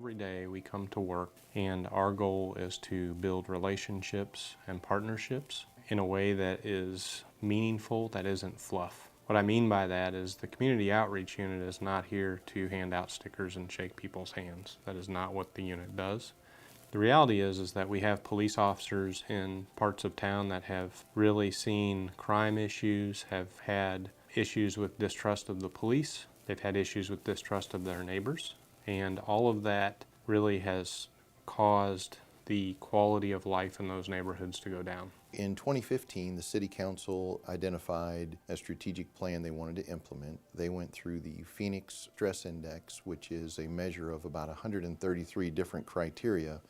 Every day we come to work and our goal is to build relationships and partnerships in a way that is meaningful, that isn't fluff. What I mean by that is the community outreach unit is not here to hand out stickers and shake people's hands. That is not what the unit does. The reality is that we have police officers in parts of town that have really seen crime issues, have had issues with distrust of the police, they've had issues with distrust of their neighbors, and all of that really has caused the quality of life in those neighborhoods to go down. In 2015, the City Council identified a strategic plan they wanted to implement. They went through the Phoenix Stress Index, which is a measure of about 133 different criteria,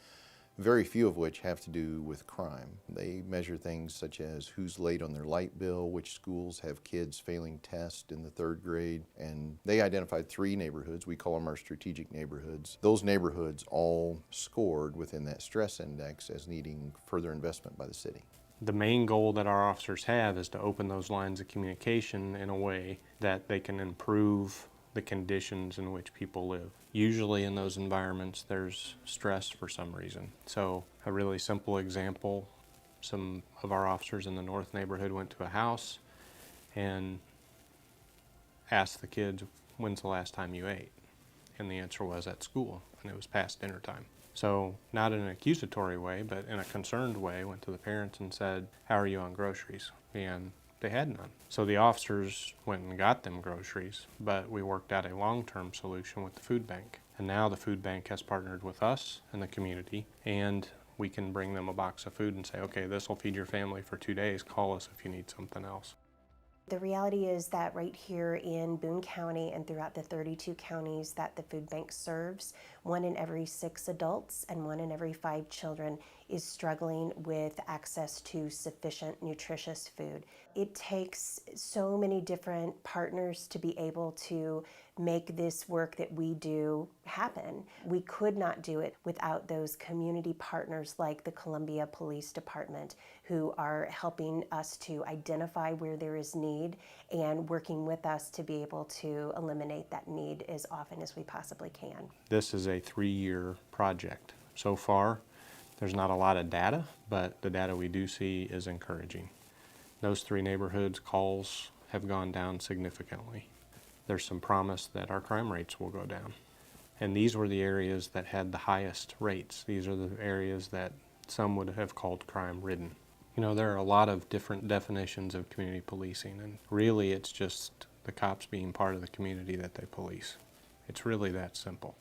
very few of which have to do with crime. They measure things such as who's late on their light bill, which schools have kids failing tests in the 3rd grade, and they identified 3 neighborhoods. We call them our strategic neighborhoods. Those neighborhoods all scored within that stress index as needing further investment by the city. The main goal that our officers have is to open those lines of communication in a way that they can improve the conditions in which people live. Usually in those environments there's stress for some reason. So a really simple example, some of our officers in the north neighborhood went to a house and asked the kids, when's the last time you ate? And the answer was at school, and it was past dinner time. So not in an accusatory way, but in a concerned way, went to the parents and said, how are you on groceries? And they had none. So the officers went and got them groceries, but we worked out a long-term solution with the food bank. And now the food bank has partnered with us and the community, and we can bring them a box of food and say, okay, this will feed your family for 2 days. Call us if you need something else. The reality is that right here in Boone County and throughout the 32 counties that the food bank serves, 1 in every 6 adults and 1 in every 5 children is struggling with access to sufficient nutritious food. It takes so many different partners to be able to make this work that we do happen. We could not do it without those community partners like the Columbia Police Department, who are helping us to identify where there is need and working with us to be able to eliminate that need as often as we possibly can. This is a 3-year project. So far, there's not a lot of data, but the data we do see is encouraging. Those 3 neighborhoods, calls have gone down significantly. There's some promise that our crime rates will go down. And these were the areas that had the highest rates. These are the areas that some would have called crime-ridden. You know, there are a lot of different definitions of community policing, and really it's just the cops being part of the community that they police. It's really that simple.